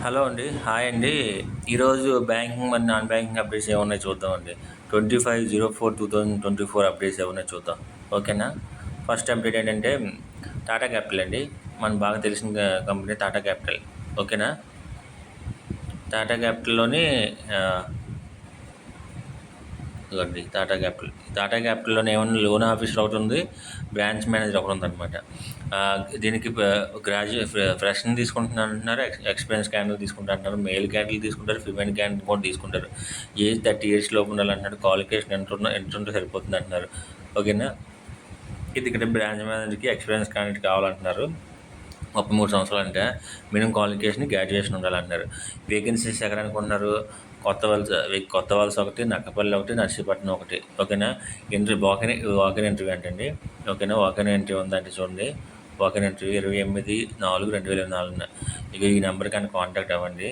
Hello అండి. Hi అండి. ఈరోజు బ్యాంకింగ్ మరియు నాన్ బ్యాంకింగ్ అప్డేట్స్ ఏమున్నాయో చూద్దామండి. 25/04/2024 అప్డేట్స్ ఏమున్నాయో చూద్దాం. ఓకేనా? ఫస్ట్ అప్డేట్ ఏంటంటే టాటా క్యాపిటల్ అండి. మనకు బాగా తెలిసిన కంపెనీ టాటా క్యాపిటల్. ఓకేనా? టాటా క్యాపిటల్‌లోని ఇదిగోండి టాటా క్యాపిటల్‌లోని ఏమన్నా లోన్ ఆఫీసర్ ఒకటి ఉంది. బ్రాంచ్ మేనేజర్ ఒకటి ఉందన్నమాట. దీనికి ఫ్రెషర్‌ని తీసుకుంటున్నాను అంటున్నారు. ఎక్స్పీరియన్స్ క్యాండిడేట్ తీసుకుంటా అంటున్నారు. మేల్ క్యాండిడేట్ తీసుకుంటారు. ఫీమేల్ క్యాండిడేట్ కూడా తీసుకుంటారు. ఏజ్ 30 ఇయర్స్ లోపు ఉండాలంటున్నారు. క్వాలిఫికేషన్ ఎంత ఉంటే సరిపోతుంది అంటున్నారు. ఓకేనా? ఇది ఇక్కడ బ్రాంచ్ మేనేజర్కి ఎక్స్పీరియన్స్ క్యాండిడేట్ కావాలంటున్నారు. 33 సంవత్సరాలంటే మినిమం క్వాలిఫికేషన్ గ్రాడ్యుయేషన్ ఉండాలంటున్నారు. వేకెన్సీస్ ఎక్కడ అనుకుంటున్నారు? కొత్త వలస ఒకటి, నక్కపల్లి ఒకటి, నర్సీపట్నం ఒకటి. ఓకేనా? వాకిన్ ఇంటర్వ్యూ అంటండి. ఓకేనా? వాకిన్ ఇంటర్వ్యూ ఉందంటే చూడండి. వాకిన్ ఇంటర్వ్యూ 28/4/2024 ఇక ఈ నెంబర్కి అని కాంటాక్ట్ అవ్వండి.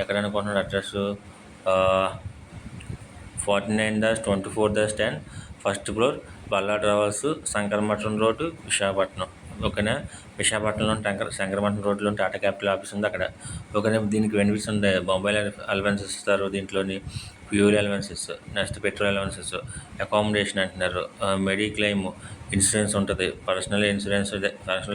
ఎక్కడ అనుకుంటున్నారు address? 49-24-10 first floor, Balla travels, Shankaramatham road, Visakhapatnam. ఓకేనా? విశాఖపట్నంలో శంకరమఠం రోడ్లో టాటా క్యాపిటల్ ఆఫీస్ ఉంది అక్కడ. ఓకేనా? దీనికి బెనిఫిట్స్ ఉంటాయి. మొబైల్ అలవెన్సెస్ ఇస్తారు దీంట్లోని, fuel allowances, next petrol allowances, accommodation అంటున్నారు, మెడిక్లెయిమ్ ఇన్సూరెన్స్ ఉంటుంది, పర్సనల్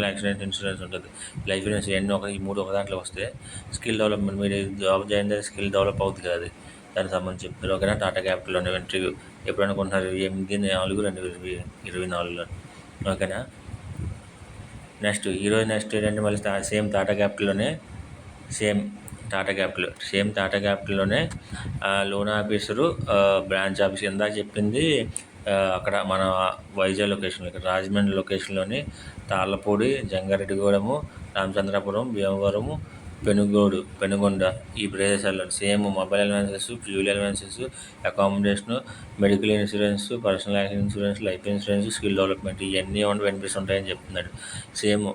యాక్సిడెంట్ ఇన్సూరెన్స్ ఉంటుంది, లైఫ్ ఇన్సూరెన్స్. ఇవన్నీ ఈ మూడు ఒక దాంట్లో వస్తాయి. స్కిల్ డెవలప్మెంట్, మీరు జాబ్ జాయిన్ అయితే స్కిల్ డెవలప్ అవుతుంది కదా, అది దానికి సంబంధించి చెప్తారు. ఓకేనా? టాటా క్యాపిటల్లోనే ఇంటర్వ్యూ ఎప్పుడు అనుకుంటున్నారు? 8/4/2024. ఓకేనా? నెక్స్ట్ ఏంటంటే మళ్ళీ సేమ్ టాటా క్యాపిటల్లోనే లోన్ ఆఫీసరు, బ్రాంచ్ ఆఫీస్ ఇందాక చెప్పింది అక్కడ మన వైజాగ్ లొకేషన్లో, ఇక్కడ రాజమండ్రి లొకేషన్లోని తాళ్ళపూడి, జంగారెడ్డిగూడెము, రామచంద్రాపురం, భీమవరము, పెనుగొండ ఈ ప్రదేశాల్లో same mobile allowances, fuel allowances, accommodation, medical insurance, personal accident insurance, life insurance, skill development ఇవన్నీ బెనిఫిట్స్ ఉంటాయని చెప్తున్నాడు. సేమ్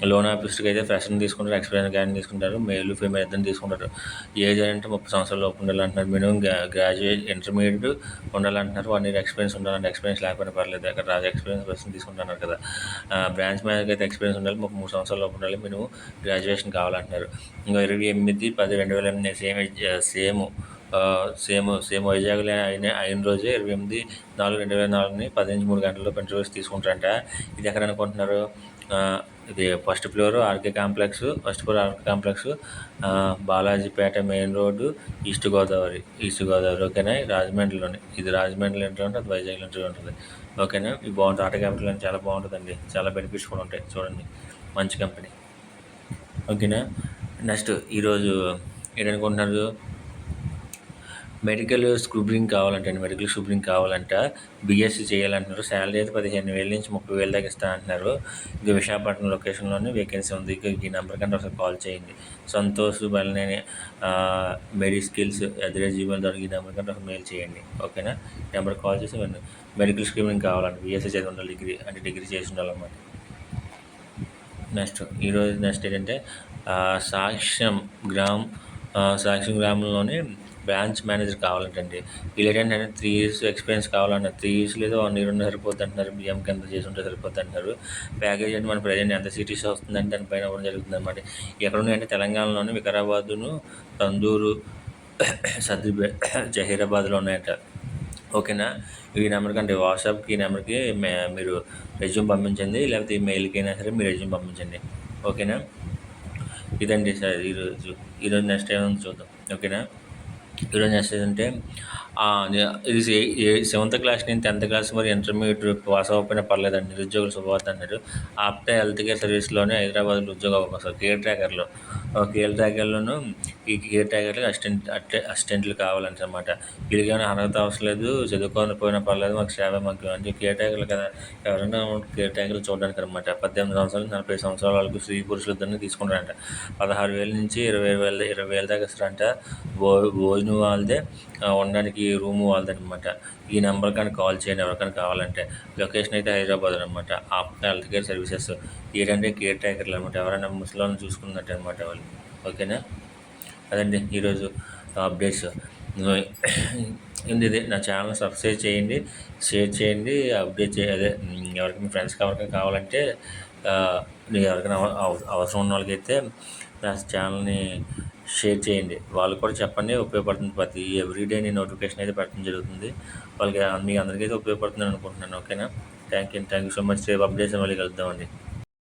లోన్ ఆఫీసర్కి అయితే ఫ్రెషర్ని తీసుకుంటారు, ఎక్స్పీరియన్స్ క్యాండిడేట్ తీసుకుంటారు, మేల్ ఫీమేల్ ఇద్దరిని తీసుకుంటారు. ఏజ్ అంటే 30 సంవత్సరాల లోపు ఉండాలంటున్నారు. మినిమం గ్రాడ్యుయేట్ ఇంటర్మీడియట్ ఉండాలంటున్నారు. 1 year ఎక్స్పీరియన్స్ ఉండాలంటే, ఎక్స్పీరియన్స్ లేకపోయినా పర్లేదు, అక్కడ ఎక్స్పీరియన్స్ పర్సన్ తీసుకుంటున్నారు కదా. బ్రాంచ్ మేనేజర్కి అయితే ఎక్స్పీరియన్స్ ఉండాలి, 33 సంవత్సరాల లోపు ఉండాలి, మినిమం గ్రాడ్యుయేషన్ కావాలంటున్నారు. ఇంకా 28/10/2008 సేమ్ వైజాగ్లో అయిన రోజే 28/4/2024 10-3 గంటల్లో ఇంటర్వ్యూస్ తీసుకుంటారంట. ఇది ఎక్కడ అనుకుంటున్నారు? ఇది first floor RK complex, Balajipeta main road, East Godavari. ఓకేనా? రాజమండ్రిలోనే. ఇది రాజమండ్రిలో ఇంటర్వ్యూ ఉంటుంది, అది వైజాగ్లో ఇంటర్వ్యూ ఉంటుంది. ఓకేనా? ఇది బాగుంటుంది. టాటా క్యాపిటల్ అని చాలా బాగుంటుందండి. చాలా బెనిఫిట్స్ కూడా ఉంటాయి. చూడండి, మంచి కంపెనీ. ఓకేనా? నెక్స్ట్ ఈరోజు ఏంటనుకుంటున్నారు? మెడికల్ స్క్రూబ్రింగ్ కావాలంట, బీఎస్సీ చేయాలంటున్నారు. శాలరీ అయితే 15,000 నుంచి 30,000 దాకా ఇస్తా అంటున్నారు. ఇక విశాఖపట్నం లొకేషన్లోనే వేకెన్సీ ఉంది. ఇక ఈ నెంబర్ కంటే ఒకసారి కాల్ చేయండి. సంతోష్ బల్నేని @gmail.com ఈ నెంబర్ కంటే ఒక మెయిల్ చేయండి. ఓకేనా? నెంబర్ కాల్ చేసి మెడికల్ స్క్రీనింగ్ కావాలంటే బీఎస్సీ చదివి ఉండాలి, డిగ్రీ చేసి ఉండాలన్నమాట. నెక్స్ట్ ఏంటంటే సాక్ష్యం గ్రామంలోని బ్రాంచ్ మేనేజర్ కావాలంటండి. వీళ్ళేంటంటే 3 years ఎక్స్పీరియన్స్ కావాలన్నారు. 3 years లేదా 1 year ఉంటే సరిపోద్ది అంటున్నారు. బియ్యం కింద చేసి ఉంటే సరిపోద్ది అంటున్నారు. ప్యాకేజ్ అంటే మన ప్రజెంట్ ఎంత సిటీస్ వస్తుందంటే దానిపైన ఇవ్వడం జరుగుతుంది అనమాట. ఎక్కడ ఉన్నాయంటే తెలంగాణలోని వికారాబాదును, తందూరు, జహీరాబాద్లో ఉన్నాయంట. ఓకేనా? ఈ నెంబర్కి అంటే వాట్సాప్కి ఈ నెంబర్కి మీరు రెజ్యూమ్ పంపించండి, లేకపోతే ఈ మెయిల్కి అయినా సరే మీరు రెజ్యూమ్ పంపించండి. ఓకేనా? ఇదండి సార్ ఈరోజు నెక్స్ట్ ఏమైనా చూద్దాం. ఓకేనా? ఈరోజు నెక్స్ట్ ఏంటంటే ఇది 7th క్లాస్ నుంచి 10th క్లాస్ మరి ఇంటర్మీడియట్ పాస్ అవ్వకపోయినా పర్లేదండి. నిరుద్యోగులు శుభవార్త అన్నారు. ఆప్టే హెల్త్ కేర్ సర్వీస్లోనే హైదరాబాద్లో ఉద్యోగ అవకాశాలు కేర్ ట్రాకర్లోను ఈ కేర్ ట్రాకర్లు అసిస్టెంట్లు కావాలంటన్నమాట. వీళ్ళకి ఏమైనా అర్హత అవసరం లేదు, చదువుకొని పోయినా పర్లేదు, మాకు సేవ మాకు అంటే కేర్ ట్రాకర్లు కదా, ఎవరైనా కేర్ ట్రాకర్లు చూడడానికి అనమాట. 18 సంవత్సరాలు 40 సంవత్సరాల వరకు స్త్రీ పురుషులు ఇద్దరిని తీసుకుంటారంట. 16,000 నుంచి 20,000 దాకా ఇస్తారంట. భోజనం వాళ్ళదే, ఉండడానికి రూము వాళ్ళది అనమాట. ఈ నెంబర్ కానీ కాల్ చేయండి ఎవరికైనా కావాలంటే. లొకేషన్ అయితే హైదరాబాద్ అనమాట. ఆప్టా హెల్త్ కేర్ సర్వీసెస్ ఏంటంటే కేర్ ట్రాకర్లు అనమాట. ఎవరైనా ముసలిని చూసుకున్నట్టు అనమాట వాళ్ళు. ఓకేనా? అదండి ఈరోజు అప్డేట్స్. ఇదే నా ఛానల్ సబ్స్క్రైబ్ చేయండి, షేర్ చేయండి, ఎవరికి మీ ఫ్రెండ్స్కి ఎవరికైనా కావాలంటే ఎవరికైనా అవసరం ఉన్న వాళ్ళకైతే నా ఛానల్ని షేర్ చేయండి. వాళ్ళకి కూడా చెప్పండి ఉపయోగపడుతుంది. ప్రతి ఎవ్రీడే నేను నోటిఫికేషన్ అయితే పెట్టడం జరుగుతుంది. వాళ్ళకి మీ అందరికైతే ఉపయోగపడుతుందని అనుకుంటున్నాను. ఓకేనా? Thank you so much. రేపు అప్డేట్స్ మళ్ళీ కలుద్దామండి.